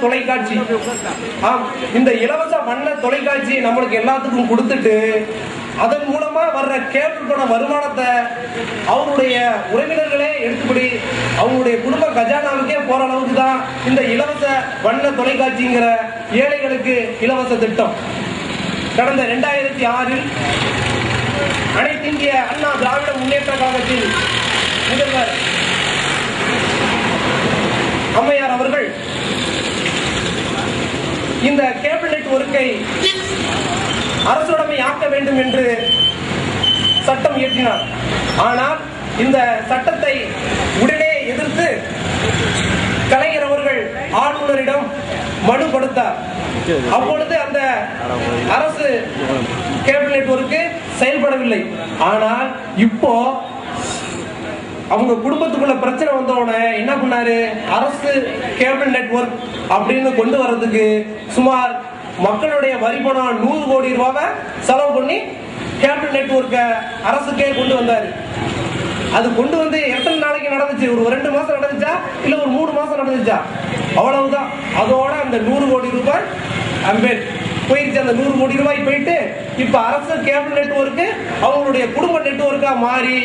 தொலைக்காட்சி. இந்த இலவச வண்ண தொலைக்காட்சி நம்மளுக்கு எல்லாத்துக்கும் கொடுத்துட்டு அதன் மூலமா வர்ற கேபிள் பட வருமானத்தை அவருடைய உறவினர்களே எடுத்துப்படி அவங்களுடைய குடும்ப கஜானாவுக்கே போற அளவுக்கு தான் இந்த இலவச வண்ண தொலைக்காட்சிங்கிற ஏழைகளுக்கு இலவச திட்டம். கடந்த 2006 அனைத்து இந்திய அண்ணா திராவிட முன்னேற்ற கழகத்தில் முதல்வர் அம்மையார் அவர்கள் இந்த கேபிள் நெட்வொர்க்கை அரசுடைமை ஆக்க வேண்டும் என்று சட்டம் இயற்றினார். ஆனால் இந்த சட்டத்தை உடனே எதிர்த்து கலைஞர் அவர்கள் ஆளுநரிடம் மனு கொடுத்தார். அப்பொழுது அந்த அரசு கேபிள் நெட்வொர்க் செயல்படவில்லை. ஆனால் இப்போ அவங்க குடும்பத்துக்குள்ள பிரச்சனை வந்தவுடனே என்ன பண்ணாரு, அரசு கேபிள் நெட்வொர்க் அப்படின்னு கொண்டு வர்றதுக்கு சுமார் மக்களுடைய வரி பணம் 100 கோடி ரூபாவை செலவு பண்ணி கேபிள் நெட்வொர்க்க அரசுக்கே கொண்டு வந்தாரு. அது கொண்டு வந்து எத்தனை நாளைக்கு நடந்துச்சு? ஒரு 2 மாசம் நடந்துச்சா இல்ல ஒரு 3 மாசம் நடந்துச்சா? அவ்வளவுதான். அதோட அந்த 100 கோடி ரூபாய் போயிடுச்சு. அந்த 100 கோடி ரூபாய் போயிட்டு இப்ப அரசு கேபிள் நெட்வொர்க் அவங்களுடைய குடும்ப நெட்வொர்க்கா மாறி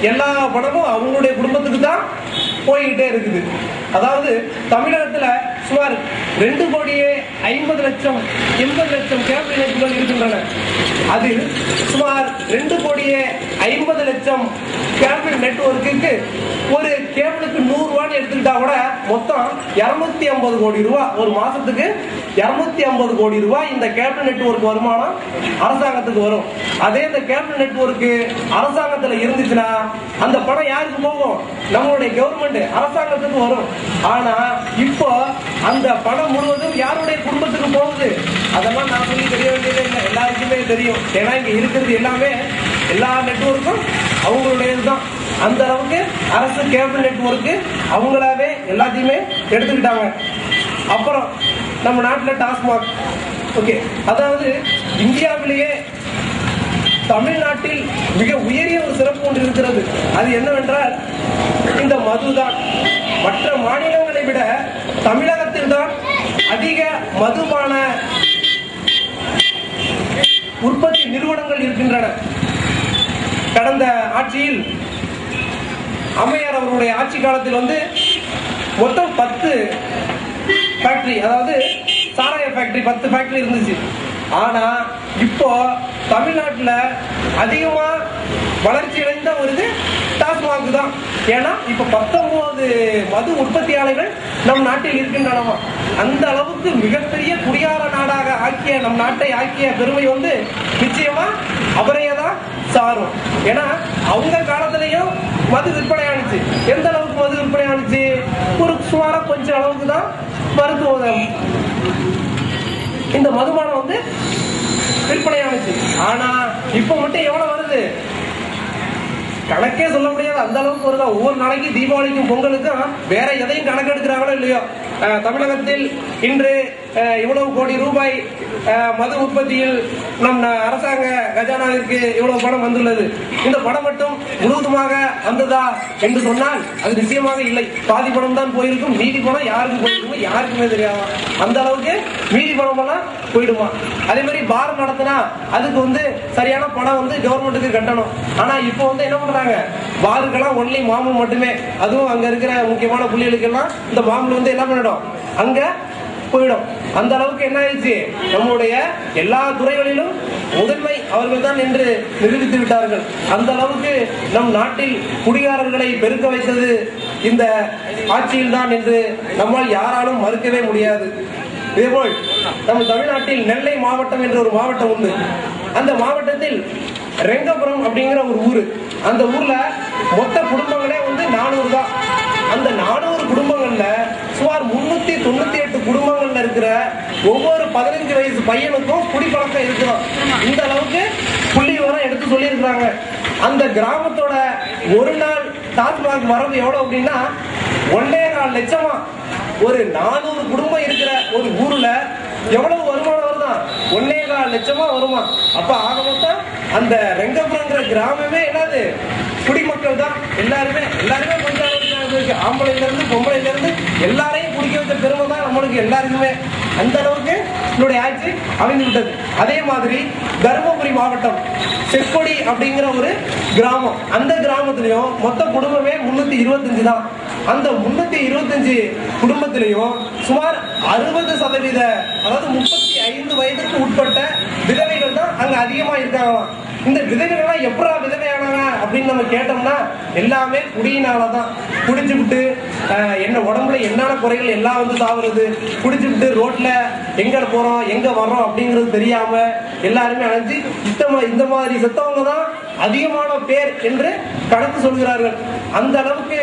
எல்லா பணமும் அவங்களுடைய குடும்பத்துக்கு தான் போய்கிட்டே இருக்குது. அதாவது தமிழகத்துல சுமார் 2,50,00,000 கேபிள் இணைப்புகள் இருக்கின்றன. அதில் சுமார் 2,50,00,000 கேபிள் நெட்வொர்க்கு ஒரு கேபிளுக்கு 100 ரூபான்னு எடுத்துக்கிட்டா கூட மொத்தம் 250 கோடி ரூபாய் ஒரு மாசத்துக்கு 250 கோடி ரூபாய் இந்த கேபிள் நெட்வொர்க் வருமானம் அரசாங்கத்துக்கு வரும். அதே இந்த கேபிள் நெட்வொர்க் அரசாங்கத்துல இருந்துச்சுன்னா அந்த பணம் யாருக்கு போகும்? நம்மளுடைய கவர்மெண்ட் அரசாங்கத்துக்கு வரும். ஆனா இப்போ அந்த பணம் முழுவதும் யாருடைய குடும்பத்துக்கு போகுது? அதெல்லாம் நான் சொல்லி தெரிய வேண்டியதே இல்லை, எல்லாருக்குமே தெரியும். ஏன்னா இங்க இருக்கிறது எல்லாமே எல்லா நெட்வொர்க்கும் அவங்களுடையதுதான். அந்த அளவுக்கு அரசு கேபிள் நெட்வொர்க் அவங்களாவே எல்லாத்தையுமே எடுத்துக்கிட்டாங்க. அப்புறம் நம்ம நாட்டில் டாஸ்மாக். ஓகே, அதாவது இந்தியாவிலேயே தமிழ்நாட்டில் மிக உயரிய ஒரு சிறப்பு ஒன்று இருக்கிறது. அது என்னவென்றால் இந்த மதுதான். மற்ற மாநிலங்களை விட தமிழகத்தில் தான் அதிக மதுபான உற்பத்தி நிறுவனங்கள் இருக்கின்றன. கடந்த ஆட்சியில் அம்மையார் அவருடைய ஆட்சி காலத்தில் மொத்தம் 10 ஃபேக்டரி, அதாவது சாராய ஃபேக்டரி 10 ஃபேக்டரி இருந்துச்சு. ஆனா இப்போ தமிழ்நாட்டில் அதிகமா வளர்ச்சி அடைந்த ஒரு டாஸ்மாக் தான். ஏன்னா இப்ப 19 மது உற்பத்தியாளர்கள் நம் நாட்டில் இருக்கின்றனவா. அந்த அளவுக்கு மிகப்பெரிய குடியார நாடாக ஆக்கிய நம் நாட்டை ஆக்கிய பெருமை நிச்சயமா அவரையதான் சாரும். ஏன்னா அவங்க காலத்திலையும் மது விற்பனை ஆனிச்சு. எந்த அளவுக்கு மது விற்பனை ஆனிச்சு? ஒரு சுமாரா கொஞ்சம் அளவுக்கு தான் மருத்துவம் இந்த மதுபானம் விற்பனை ஆனிச்சு. ஆனா இப்ப மட்டும் எவ்வளவு வருது கணக்கே சொல்ல முடியாது. அந்த அளவுக்கு வருதா. ஒவ்வொரு நாளைக்கு தீபாவளிக்கும் பொங்கலுக்கும் வேற எதையும் கணக்கு எடுக்கிறாங்களோ இல்லையோ, தமிழகத்தில் இன்று இவ்வளவு கோடி ரூபாய் மது உற்பத்தியில் நம் அரசாங்க கஜானாவிற்கு இவ்வளவு பணம் வந்துள்ளது. இந்த பணம் மட்டும் முழுவதுமாக வந்ததா என்று சொன்னால் அது நிச்சயமாக இல்லை. பாதி பணம் தான் போயிருக்கும். மீதி பணம் யாருக்கு போயிருக்கும் யாருக்குமே தெரியாதா. அந்த அளவுக்கு மீதி பணம் எல்லாம் போயிடுமா. அதே மாதிரி பார் நடத்தினா அதுக்கு சரியான பணம் கவர்மெண்ட்டுக்கு கட்டணும். ஆனா இப்போ என்ன பண்றாங்க, பாருக்கெல்லாம் ஒன்லி மாமூல் மட்டுமே. அதுவும் அங்க இருக்கிற முக்கியமான புள்ளிகளுக்கு எல்லாம் இந்த மாமூல் என்ன பண்ணிடும், அங்க போயிடும். அந்த அளவுக்கு என்ன ஆயிடுச்சு, நம்முடைய எல்லா துறைகளிலும் முதன்மை அவர்கள் தான் என்று நிரூபித்து விட்டார்கள். அந்த அளவுக்கு நம் நாட்டில் குடிகாரர்களை பெருக்க வைத்தது இந்த ஆட்சியில் தான் என்று நம்மால் யாராலும் மறுக்கவே முடியாது. இதேபோல் நம்ம தமிழ்நாட்டில் நெல்லை மாவட்டம் என்ற ஒரு மாவட்டம் உண்டு. அந்த மாவட்டத்தில் ரெங்கபுரம் அப்படிங்கிற ஒரு ஊரு. அந்த ஊர்ல மொத்த குடும்பங்களே 400 தான். அந்த 400 குடும்பங்கள்ல சுமார் 398 குடும்பங்கள்ல இருக்கிற ஒவ்வொரு 15 வயசு பையனுக்கும் குடிப்பழக்கம் இருக்கிறோம். இந்த அளவுக்கு புள்ளி விவரம் எடுத்து சொல்லி இருக்கிறாங்க. அந்த கிராமத்தோட ஒரு நாள் டாஸ்மாக் வரவு எவ்வளவு அப்படின்னா 1.25 லட்சமா. ஒரு 400 குடும்பம் இருக்கிற ஒரு ஊர்ல எவ்வளவு வருமானம் வருதான், 1.25 லட்சமா வருமா. அப்ப ஆக மொத்தம் அந்த ரெங்கபுரங்கிற கிராமமே என்னது குடிமக்கள் தான். எல்லாருமே கொஞ்சம் பேருக்கு, ஆம்பளைல இருந்து பொம்பளைல இருந்து எல்லாரையும் குடிக்க வச்ச பெருமை தான் நம்மளுக்கு எல்லாருக்குமே. அந்த அளவுக்கு என்னுடைய ஆட்சி அமைந்து விட்டது. அதே மாதிரி தருமபுரி மாவட்டம் செக்கொடி அப்படிங்கிற ஒரு கிராமம், அந்த கிராமத்திலையும் மொத்த குடும்பமே 325 தான். அந்த 325 குடும்பத்திலையும் சுமார் 60%, அதாவது 35 வயதுக்கு உட்பட்ட விதவைகள் தான் அங்க அதிகமா இருக்காங்களாம். இந்த விதவைகள்லாம் எப்படா விதவையானாங்க அப்படின்னு நம்ம கேட்டோம்னா எல்லாமே குடியினாலதான். குடிச்சுவிட்டு என்ன உடம்புல என்னென்ன குறைகள் எல்லாம் வந்து சாவுறது, குடிச்சுவிட்டு ரோட்ல எங்க போறோம் எங்க வர்றோம் அப்படிங்கிறது தெரியாம எல்லாருமே அழைச்சி இந்த மாதிரி செத்தவங்க தான் அதிகமான பேர் என்று கணக்கு சொல்கிறார்கள். அந்த அளவுக்கு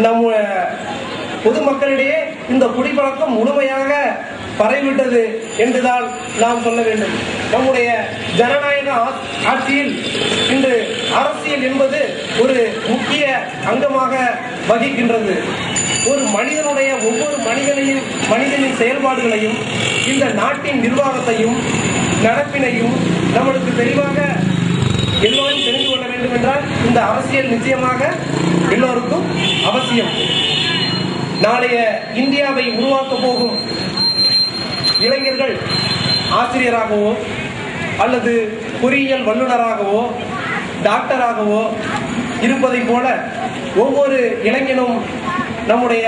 நம்ம பொதுமக்களிடையே இந்த குடிப்பழக்கம் முழுமையாக பரவிவிட்டது என்றுதான் நாம் சொல்ல வேண்டும். நம்முடைய ஜனநாயக ஆட்சியில் இன்று அரசியல் என்பது ஒரு முக்கிய அங்கமாக வகிக்கின்றது. ஒரு மனிதனுடைய ஒவ்வொரு மனிதனின் செயல்பாடுகளையும், இந்த நாட்டின் நிர்வாகத்தையும் நடப்பினையும் நம்மளுக்கு தெளிவாக எல்லோரும் தெரிந்து கொள்ள வேண்டும் என்றால் இந்த அரசியல் நிச்சயமாக எல்லோருக்கும் அவசியம். நாளைய இந்தியாவை உருவாக்க போகும் இளைஞர்கள் ஆசிரியராகவோ அல்லது பொறியியல் வல்லுநராகவோ டாக்டராகவோ இருப்பதை போல ஒவ்வொரு இளைஞனும் நம்முடைய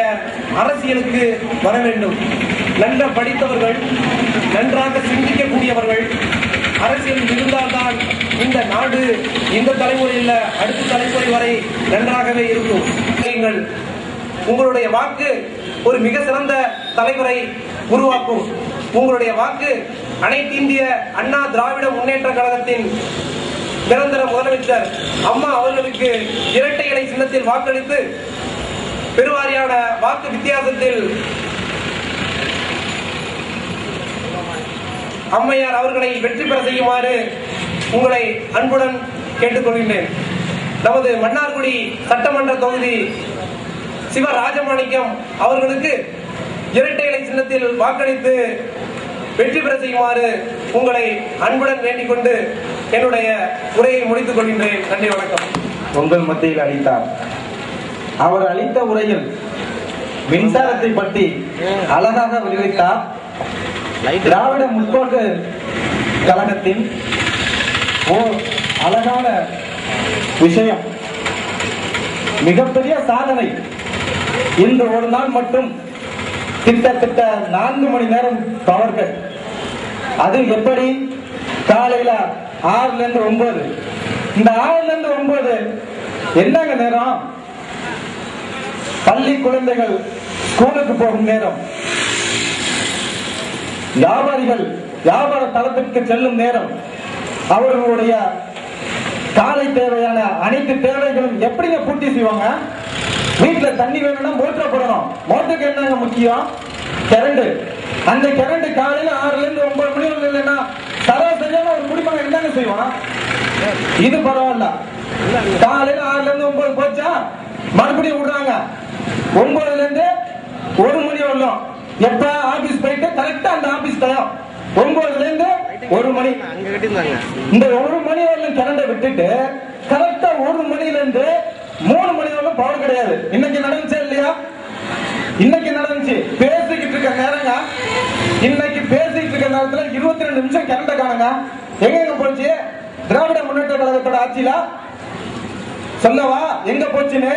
அரசியலுக்கு வர வேண்டும். நல்ல படித்தவர்கள், நன்றாக சிந்திக்கக்கூடியவர்கள் அரசியலில் இருந்தால்தான் இந்த நாடு இந்த தலைமுறையில் அடுத்த தலைமுறை வரை நன்றாகவே இருக்கும். உங்களுடைய வாக்கு ஒரு மிக சிறந்த தலைவரை உருவாக்கும். உங்களுடைய வாக்கு அனைத்து இந்திய அண்ணா திராவிட முன்னேற்ற கழகத்தின் நிரந்தர முதலமைச்சர் அம்மா அவர்களுக்கு இரட்டை இலை சின்னத்தில் வாக்களித்து பெருவாரியான வாக்கு வித்தியாசத்தில் அம்மையார் அவர்களை வெற்றி பெற செய்யுமாறு உங்களை அன்புடன் கேட்டுக்கொள்கிறேன். நமது மன்னார்குடி சட்டமன்ற தொகுதி சிவராஜமாணிக்கம் அவர்களுக்கு இரட்டை இலை சின்னத்தில் வாக்களித்து வெற்றி பெற செய்யுமாறு உங்களை அன்புடன் வேண்டிக் கொண்டு என்னுடைய உரையை முடித்துக் கொள்கின்றேன். நன்றி, வணக்கம். உங்கள் மத்தியில் அளித்தார். அவர் அளித்த உரையில் மின்சாரத்தை பற்றி அழகாக விவரித்தார். திராவிட முற்போக்கு கழகத்தின் ஓர் அழகான விஷயம், மிகப்பெரிய சாதனை. இன்று ஒரு நாள் மட்டும் கிட்டத்தட்ட 4 மணி நேரம் பவர் கட். அது எப்படி? காலையில 6ல இருந்து 9. இந்த 6ல இருந்து 9 என்னங்க நேரம்? பள்ளி குழந்தைகள் ஸ்கூலுக்கு போகும் நேரம், வியாபாரிகள் வியாபார தளத்திற்கு செல்லும் நேரம், அவர்களுடைய காலை தேவையான அனைத்து தேவைகளும் எப்படிங்க பூர்த்தி செய்வாங்க? வீட்டுல தண்ணி வேணும்னா மோட்டர் போடணும். மோட்டருக்கு என்னங்க முக்கியம்? கரண்ட். அந்த கரண்ட் காலையில 6ல இருந்து 9 மணி வரை இல்லைன்னா சராசரியான ஒரு குடிமகன் என்னங்க செய்வான்? இது பரவாயில்ல. காலையில 6ல இருந்து 9 போச்சா மறுபடியும் விடுறாங்க 9ல இருந்து 1 மணி வரலாம். எப்ப ஆபீஸ் போயிட்டு கரெக்டா அந்த ஆபீஸ் டைம் 9ல இருந்து 1 மணி. இந்த 1 மணி வரலும் கரண்டை விட்டுட்டு கரெக்டா 1 மணில இருந்து 3 மணி வரலும் பவர் கிடையாது. இன்னைக்கு நடந்துச்சா இல்லையா? இன்னைக்கு நடந்துச்சு. பேசிக்கிட்டு இருக்க நேரங்க, இன்னைக்கு பேசிக்கிட்டு இருக்க நேரத்துல 22 நிமிஷம் கரண்ட காணுங்க. எங்க போச்சு? திராவிட முன்னேற்ற கழகத்தோட ஆட்சியில சொல்லவா எங்க போச்சுன்னு?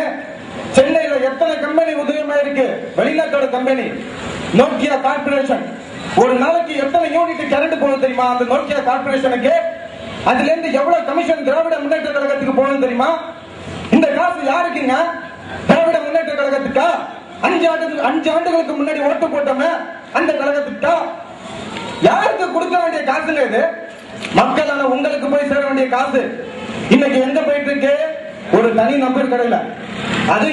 சென்னையில எத்தனை கம்பெனி உதயமா இருக்கு? வெளிநாட்டோட கம்பெனி. நோக்கியா கார்பரேஷன் ஒரு நாளைக்கு எத்தனை யூனிட் கரண்ட் போகுது தெரியுமா? அந்த நோக்கியா கார்பரேஷனுக்கு அதுல இருந்து எவ்வளவு கமிஷன் திராவிட முன்னேற்ற கழகத்துக்கு போகணும் தெரியுமா? இந்த காசு யாருக்குங்க? திராவிட முன்னேற்ற கழகத்துக்கா? 5 ஆண்டுகளுக்கு முன்னாடி ஓட்டு போட்டோமே அந்த கழகத்துக்கா? யாருக்கு கொடுக்க வேண்டிய காசுங்க இது? மக்களான உங்களுக்கு போய் சேர வேண்டிய காசு இன்னைக்கு எங்க போயிட்டு இருக்கு? ஒரு தனி நம்பர் கடையில. அது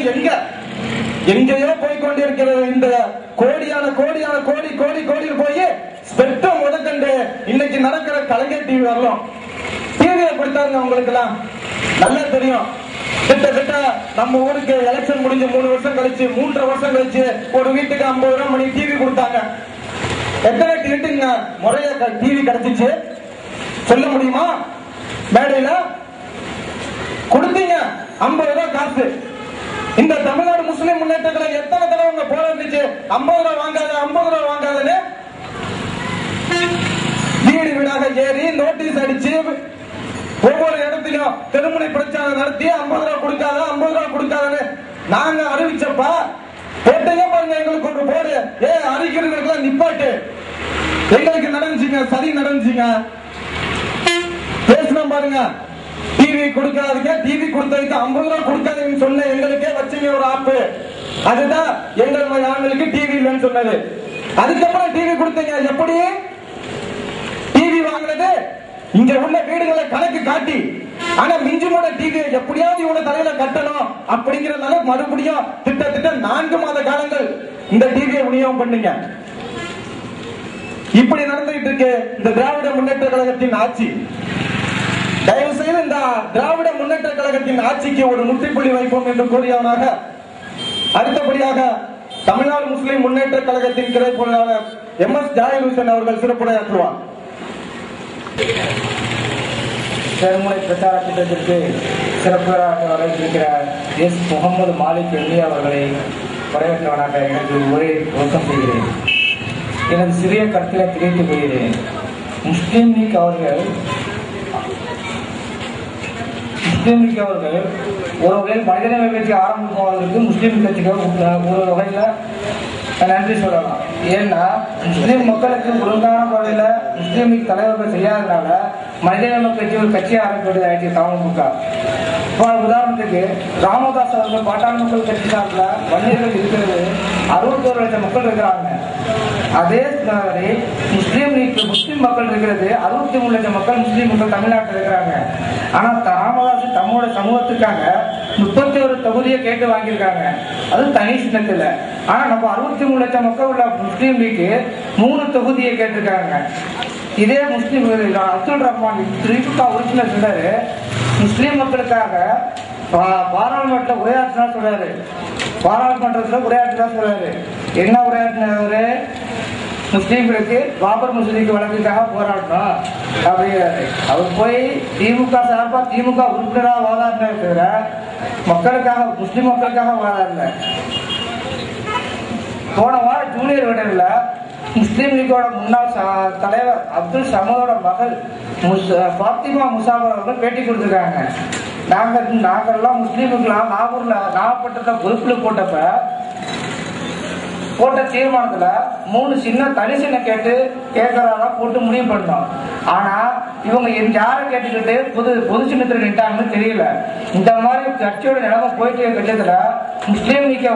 எங்கேயோ போய் கொண்டிருக்கிறது. இந்த கோடியான கோடியான கோடி கோடி கோடியில் போய் ஸ்பெக்ட்ரம் முதற்கண்டு இன்னைக்கு நடக்கிற கலைஞர் டிவி வரலாம். டிவியை கொடுத்தாருங்க உங்களுக்கு எல்லாம் நல்லா தெரியும். கிட்டத்தட்ட நம்ம ஊருக்கு எலெக்ஷன் முடிஞ்சு 3 வருஷம் கழிச்சு 3.5 வருஷம் கழிச்சு ஒரு வீட்டுக்கு 50 ரூபாய் மணி டிவி கொடுத்தாங்க. எத்தனை வீட்டுங்க முறைய டிவி கிடைச்சிச்சு சொல்ல முடியுமா? மேடையில கொடுத்தீங்க 50 ரூபாய் காசு. இந்த தமிழ்நாடு முஸ்லிம் முன்னேற்ற கழகம் எத்தனை தடவை உங்க போராடிச்சு 50 ரூபாய் வாங்காத 50 ரூபாய் வாங்காதன்னு வீடு வீடாக ஏறி நோட்டீஸ் அடிச்சு ஒவ்வொரு இடத்திலும் தெருமுனை பிரச்சாரம் நடத்தி 50 ரூபாய் கொடுக்காத 50 ரூபாய் கொடுக்காதன்னு நாங்க அறிவிச்சப்ப போட்டீங்க பாருங்க. எங்களுக்கு ஒரு போடு அறிக்கிறதுக்கெல்லாம் நிப்பாட்டு. எங்களுக்கு நடந்துச்சுங்க, சரி நடந்துச்சுங்க. பேசினா பாருங்க, டிவி கொடுக்காதீங்க, டிவி கொடுத்ததுக்கு 50 ரூபாய் கொடுக்காதீங்கன்னு சொன்ன எங்களுக்கே வச்சுங்க ஒரு ஆப்பு. அதுதான் எங்களுக்கு டிவி இல்லைன்னு சொன்னது. அதுக்கப்புறம் டிவி கொடுத்தீங்க. எப்படி டிவி வாங்கினது? இங்க உள்ள வீடுகளை கணக்கு காட்டி, ஆனா மிஞ்சுமோட டிவி எப்படியாவது இவங்க தலையில கட்டணும் அப்படிங்கறதுனால மறுபடியும் திட்டத்திட்ட 4 மாத காலங்கள் இந்த டிவியை விநியோகம் பண்ணீங்க. இப்படி நடந்துகிட்டு இருக்கு இந்த திராவிட முன்னேற்ற கழகத்தின் ஆட்சி. தயவு செய்து இந்த திராவிட முன்னேற்ற கழகத்தின் ஆட்சிக்கு ஒரு முற்றுப்புள்ளி வைப்போம் என்று கூறியவனாக அடுத்தபடியாக தமிழ்நாடு முஸ்லிம் முன்னேற்ற கழகத்தின் கிளை பொருளாளர் MS ஜாகிர் ஹுசைன் அவர்கள் சிறப்புரையாற்றுவார். தெருமுனை பிரச்சார திட்டத்திற்கு சிறப்புரையாற்ற வரவேற்றிருக்கிற எஸ் முகமது மாலிக் எல்லி அவர்களை வரவேற்றவனாக எனக்கு ஒரே நோக்கம் செய்கிறேன். எனது சிறிய கருத்தினை தெரிவித்துக் கொள்கிறேன். முஸ்லீம் லீக் அவர்கள் ஒரு வகையில் மனிதநேய கட்சி ஆரம்பிப்பதற்கு முஸ்லீம் கட்சிக்கு ஒரு வகையில நன்றி சொல்லலாம். ஏன்னா முஸ்லீம் மக்களுக்கு ஒழுங்கான முறையில முஸ்லீம் லீக் தலைவர்கள் செய்யாதனால மனிதநேய கட்சி ஒரு கட்சி ஆரம்பிப்பது ஆயிடுச்சு தமுக. உதாரணத்துக்கு ராமதாஸ் அவர்கள் பாட்டாளி மக்கள் கட்சி சார்பில் வன்னியர்கள் இருக்கிறது 61 லட்சம் மக்கள் இருக்கிறாங்க. அதே மாதிரி முஸ்லீம் லீக் முஸ்லீம் மக்கள் இருக்கிறது 63 லட்சம் மக்கள் முஸ்லீம் மக்கள் தமிழ்நாட்டில் இருக்கிறாங்க. ஆனா ராமதாஸ் தம்மோட சமூகத்துக்காக 31 தொகுதியை கேட்டு வாங்கியிருக்காங்க. அது தனி சின்னத்தில். ஆனா நம்ம 63 லட்சம் மக்கள் உள்ள முஸ்லீம் லீக் 3 தொகுதியை கேட்டிருக்காங்க. இதே முஸ்லீம் அப்துல் ரஹ்மான் திமுக உறுப்பினர் சொல்றாரு, முஸ்லீம் மக்களுக்காக பாராளுமன்ற உரையாற்றினா சொல்றாரு. பாராளுமன்றத்தில் உரையாற்றினா சொல்றாரு. என்ன உரையாற்றினவரு? முஸ்லீம்களுக்கு பாபர் மசூதிக்கு வழக்குக்காக போராடணும் அப்படிங்கிறாரு. அவர் போய் திமுக சார்பா திமுக உறுப்பினராக வாதாடினாரு தவிர மக்களுக்காக முஸ்லீம் மக்களுக்காக வாதாடல. போன வாரம் ஜூனியர் விடல முஸ்லீம் லீக்கோட முன்னாள் தலைவர் அப்துல் சமதோட மகள் பாத்திமா முசாபர் அவர்கள் பேட்டி கொடுத்திருக்காங்க. நாங்கெல்லாம் முஸ்லீமுக்கெல்லாம் நாகப்பட்டினத்தை பொறுப்புல போட்ட தீர்மானத்துல 3 சின்ன தனி சின்ன கேட்கறதா போட்டு முடிவு பண்ணோம். ஆனா இவங்க யாரை கேட்டுக்கிட்டு பொது சின்னத்துல நின்ட்டாங்கன்னு தெரியல. இந்த மாதிரி கட்சியோட நிலைமை போயிட்டு கட்சத்துல முஸ்லீம் லீக்கை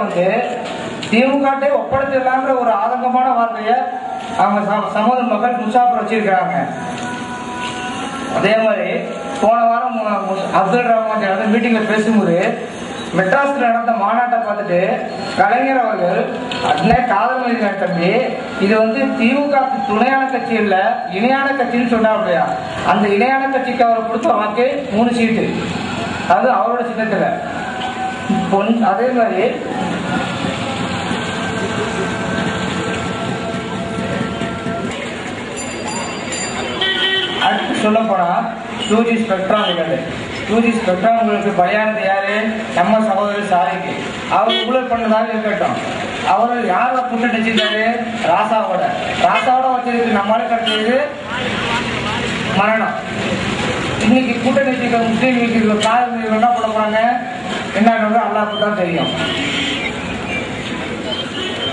திமுக ஒப்படைச்சிடலாங்கிற ஒரு ஆதங்கமான வார்த்தைய அவங்க சமூக மக்கள் முசாபர் வச்சிருக்கிறாங்க. அதே மாதிரி போன வாரம் அப்துல் ரஹ்மான் மீட்டிங்ல பேசும்போது மெட்ராஸ்ல நடந்த மாநாட்டை பார்த்துட்டு கலைஞர் அவர்கள் அண்ணே காதல் மொழி தம்பி, இது திமுக துணையான கட்சி இல்ல இணையான கட்சின்னு சொன்னாப்லையா. அந்த இணையான கட்சிக்கு அவர் கொடுத்த வாக்கு 3 சீட்டு, அது அவரோட சின்னத்துல. அதே மாதிரி அடுத்து சொல்ல போனா 2G ஸ்பெக்ட்ரம் உள்ளது. 2G ஸ்பெக்ட்ரம் உங்களுக்கு பலியானது யாரு? நம்ம சகோதரர் சாதிக்கு. அவர் ஊழல் பண்ணதாக இருக்கட்டும். அவர் யார கூட்டணி வச்சிருக்காரு? ராசாவோட வச்சிருக்கு. நம்மளால கிடைச்சது மரணம். இன்னைக்கு கூட்டணி வச்சிருக்க முஸ்லீம் லீக் காரணம் என்ன பண்ண போறாங்க என்னன்னு அல்லாஹ்வுக்கு தான் தெரியும்.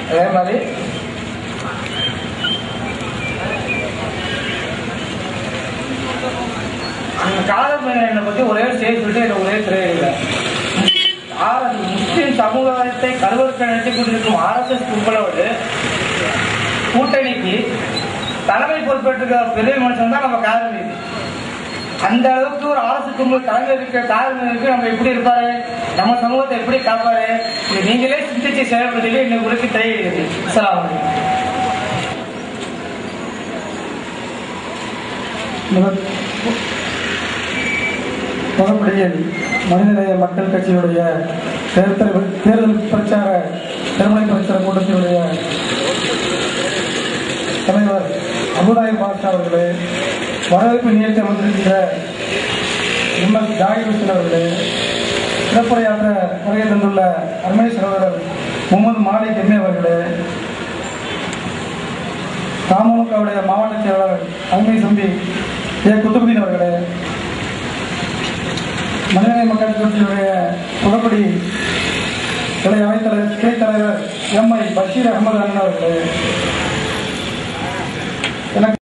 அதே மாதிரி அந்த காதல் மேல பத்தி ஒரே சொல்லிட்டு ஒரே திரையில முஸ்லிம் சமூகத்தை கருவறுக்க நினைத்து கொண்டிருக்கும் RSS கும்பலோடு கூட்டணிக்கு தலைமை பொறுப்பேற்ற பெரிய மனுஷன் தான் நம்ம காதல் மீது. அந்த அளவுக்கு ஒரு RSS கும்பல் தலைமை இருக்கிற காதல் மீதுக்கு நம்ம எப்படி இருப்பாரு, நம்ம சமூகத்தை எப்படி காப்பாரு, நீங்களே சிந்திச்சு செயல்படுத்தி இன்னைக்கு உங்களுக்கு தெரியுது. முகப்படியில் மனிதநேய மக்கள் கட்சியுடைய தேர்தல் பிரச்சார தெருமுனை பிரச்சார கூட்டத்தினுடைய தலைவர் அபுதாய் பாஷா அவர்களே, வரவேற்பு நிகழ்ச்சி வந்திருக்கிற MS ஜாகிர் ஹுசைன் அவர்களே, சிறப்புரையாற்ற வருகை தந்துள்ள அருமை சகோதரர் முகமது மாலிக் எம்ஏ அவர்களே, தமுகவுடைய மாவட்ட செயலாளர் அருமை தம்பி ஏ குத்துபுதீன் அவர்களே, மனிதநேய மக்கள் கட்சியுடைய புகப்படி கிளை அவைத்தலைவர் கிளை தலைவர் எம்ஐ பஷீர் அகமது அண்ணன் அவர்களே, எனக்கு